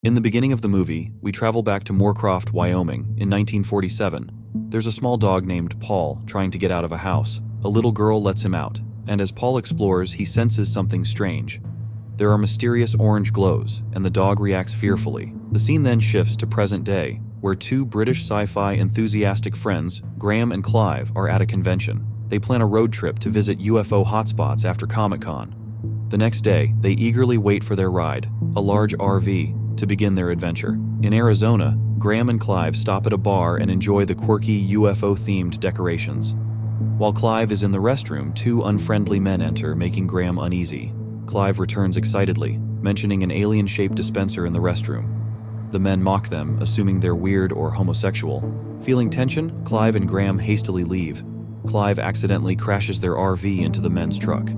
In the beginning of the movie, we travel back to Moorcroft, Wyoming, in 1947. There's a small dog named Paul trying to get out of a house. A little girl lets him out, and as Paul explores, he senses something strange. There are mysterious orange glows, and the dog reacts fearfully. The scene then shifts to present day, where two British sci-fi enthusiastic friends, Graham and Clive, are at a convention. They plan a road trip to visit UFO hotspots after Comic-Con. The next day, they eagerly wait for their ride, a large RV, to begin their adventure. In Arizona, Graham and Clive stop at a bar and enjoy the quirky UFO-themed decorations. While Clive is in the restroom, two unfriendly men enter, making Graham uneasy. Clive returns excitedly, mentioning an alien-shaped dispenser in the restroom. The men mock them, assuming they're weird or homosexual. Feeling tension, Clive and Graham hastily leave. Clive accidentally crashes their RV into the men's truck.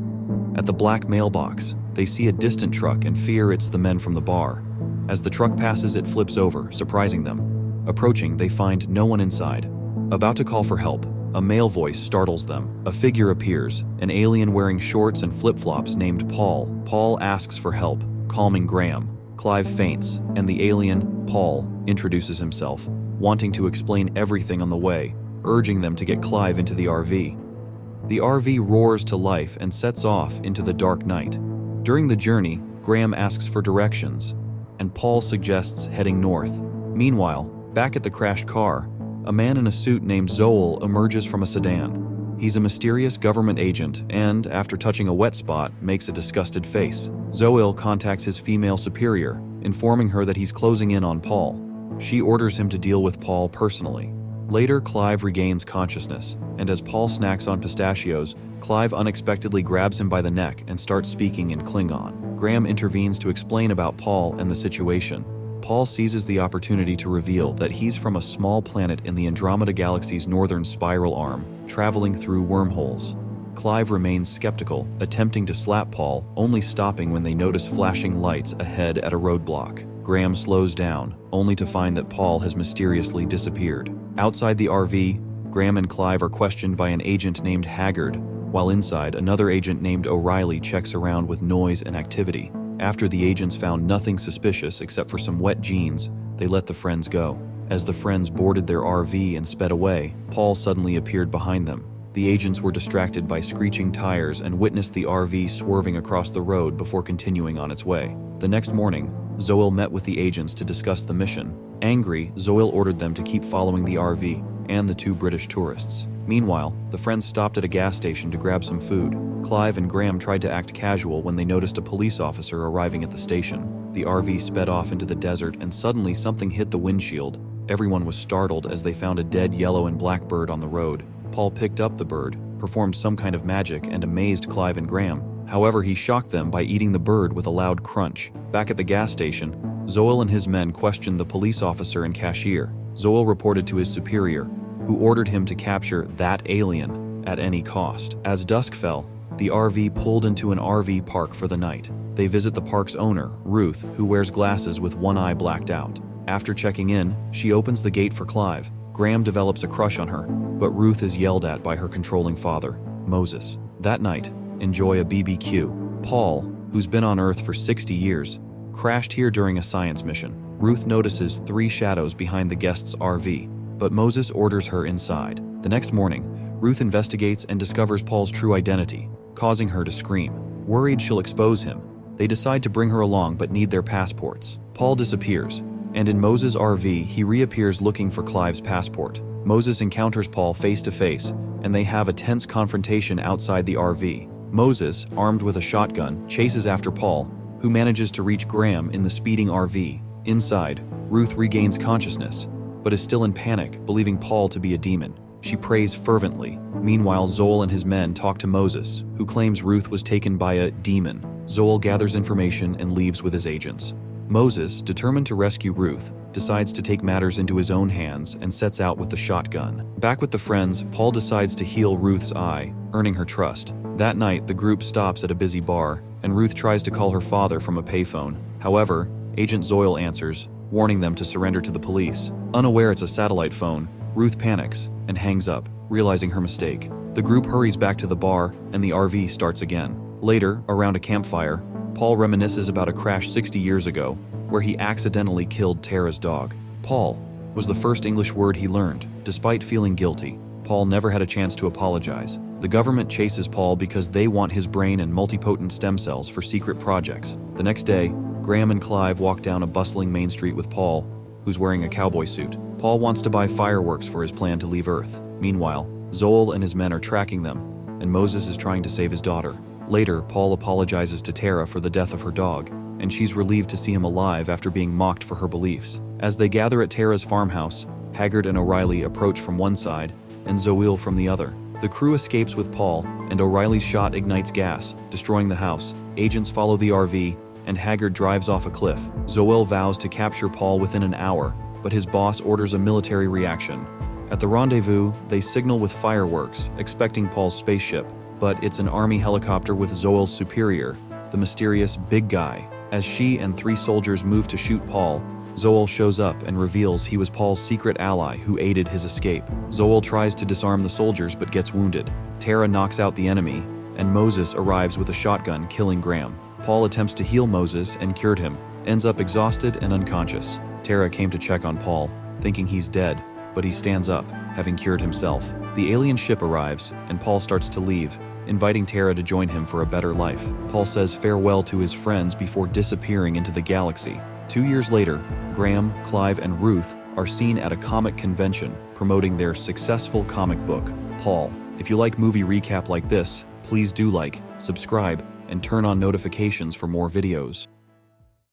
At the black mailbox, they see a distant truck and fear it's the men from the bar. As the truck passes, it flips over, surprising them. Approaching, they find no one inside. About to call for help, a male voice startles them. A figure appears, an alien wearing shorts and flip-flops named Paul. Paul asks for help, calming Graham. Clive faints, and the alien, Paul, introduces himself, wanting to explain everything on the way, urging them to get Clive into the RV. The RV roars to life and sets off into the dark night. During the journey, Graham asks for directions, and Paul suggests heading north. Meanwhile, back at the crashed car, a man in a suit named Zoel emerges from a sedan. He's a mysterious government agent and, after touching a wet spot, makes a disgusted face. Zoel contacts his female superior, informing her that he's closing in on Paul. She orders him to deal with Paul personally. Later, Clive regains consciousness, and as Paul snacks on pistachios, Clive unexpectedly grabs him by the neck and starts speaking in Klingon. Graham intervenes to explain about Paul and the situation. Paul seizes the opportunity to reveal that he's from a small planet in the Andromeda Galaxy's northern spiral arm, traveling through wormholes. Clive remains skeptical, attempting to slap Paul, only stopping when they notice flashing lights ahead at a roadblock. Graham slows down, only to find that Paul has mysteriously disappeared. Outside the RV, Graham and Clive are questioned by an agent named Haggard, while inside, another agent named O'Reilly checks around with noise and activity. After the agents found nothing suspicious except for some wet jeans, they let the friends go. As the friends boarded their RV and sped away, Paul suddenly appeared behind them. The agents were distracted by screeching tires and witnessed the RV swerving across the road before continuing on its way. The next morning, Zoel met with the agents to discuss the mission. Angry, Zoel ordered them to keep following the RV and the two British tourists. Meanwhile, the friends stopped at a gas station to grab some food. Clive and Graham tried to act casual when they noticed a police officer arriving at the station. The RV sped off into the desert and suddenly something hit the windshield. Everyone was startled as they found a dead yellow and black bird on the road. Paul picked up the bird, performed some kind of magic, and amazed Clive and Graham. However, he shocked them by eating the bird with a loud crunch. Back at the gas station, Zoel and his men questioned the police officer and cashier. Zoel reported to his superior, who ordered him to capture that alien at any cost. As dusk fell, the RV pulled into an RV park for the night. They visit the park's owner, Ruth, who wears glasses with one eye blacked out. After checking in, she opens the gate for Clive. Graham develops a crush on her, but Ruth is yelled at by her controlling father, Moses. That night, enjoy a BBQ. Paul, who's been on Earth for 60 years, crashed here during a science mission. Ruth notices 3 shadows behind the guest's RV, but Moses orders her inside. The next morning, Ruth investigates and discovers Paul's true identity, causing her to scream. Worried she'll expose him, they decide to bring her along but need their passports. Paul disappears, and in Moses' RV, he reappears looking for Clive's passport. Moses encounters Paul face to face, and they have a tense confrontation outside the RV. Moses, armed with a shotgun, chases after Paul, who manages to reach Graham in the speeding RV. Inside, Ruth regains consciousness, but is still in panic, believing Paul to be a demon. She prays fervently. Meanwhile, Zoel and his men talk to Moses, who claims Ruth was taken by a demon. Zoel gathers information and leaves with his agents. Moses, determined to rescue Ruth, decides to take matters into his own hands and sets out with the shotgun. Back with the friends, Paul decides to heal Ruth's eye, earning her trust. That night, the group stops at a busy bar, and Ruth tries to call her father from a payphone. However, Agent Zoel answers, warning them to surrender to the police. Unaware it's a satellite phone, Ruth panics and hangs up, realizing her mistake. The group hurries back to the bar, and the RV starts again. Later, around a campfire, Paul reminisces about a crash 60 years ago, where he accidentally killed Tara's dog. Paul was the first English word he learned. Despite feeling guilty, Paul never had a chance to apologize. The government chases Paul because they want his brain and multipotent stem cells for secret projects. The next day, Graham and Clive walk down a bustling main street with Paul, who's wearing a cowboy suit. Paul wants to buy fireworks for his plan to leave Earth. Meanwhile, Zoel and his men are tracking them, and Moses is trying to save his daughter. Later, Paul apologizes to Tara for the death of her dog, and she's relieved to see him alive after being mocked for her beliefs. As they gather at Tara's farmhouse, Haggard and O'Reilly approach from one side, and Zoel from the other. The crew escapes with Paul, and O'Reilly's shot ignites gas, destroying the house. Agents follow the RV, and Haggard drives off a cliff. Zoel vows to capture Paul within an hour, but his boss orders a military reaction. At the rendezvous, they signal with fireworks, expecting Paul's spaceship, but it's an army helicopter with Zoel's superior, the mysterious big guy. As she and 3 soldiers move to shoot Paul, Zoel shows up and reveals he was Paul's secret ally who aided his escape. Zoel tries to disarm the soldiers but gets wounded. Tara knocks out the enemy, and Moses arrives with a shotgun, killing Graham. Paul attempts to heal Moses and cured him, ends up exhausted and unconscious. Tara came to check on Paul, thinking he's dead, but he stands up, having cured himself. The alien ship arrives, and Paul starts to leave, inviting Tara to join him for a better life. Paul says farewell to his friends before disappearing into the galaxy. 2 years later, Graham, Clive, and Ruth are seen at a comic convention promoting their successful comic book, Paul. If you like movie recap like this, please do like, subscribe, and turn on notifications for more videos.